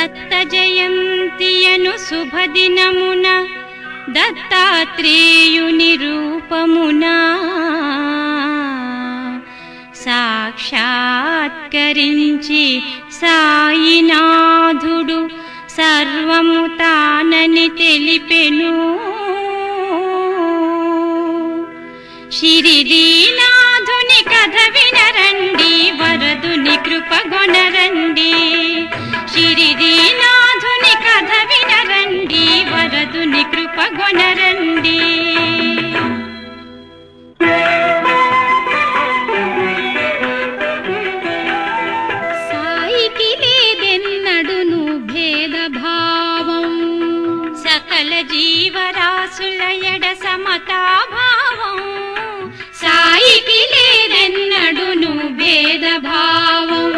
దత్త జయంతియను శుభదినమున దత్తాత్రేయుని రూపమునా సాక్షాత్కరించి సాయినాథుడు సర్వము తానని తెలిపెను. శిరిడీనాథుని కథ వినరండి, వరదుని కృపగొనరండి. శిరిడీనాథుని కథ వినరండి, వరదుని కృపగొనరండి. సాయికి లేదెన్నడును భేదభావం, సకల జీవరాశుల ఎడ సమతాభావం. సాయికి లేదెన్నడును భేదభావం.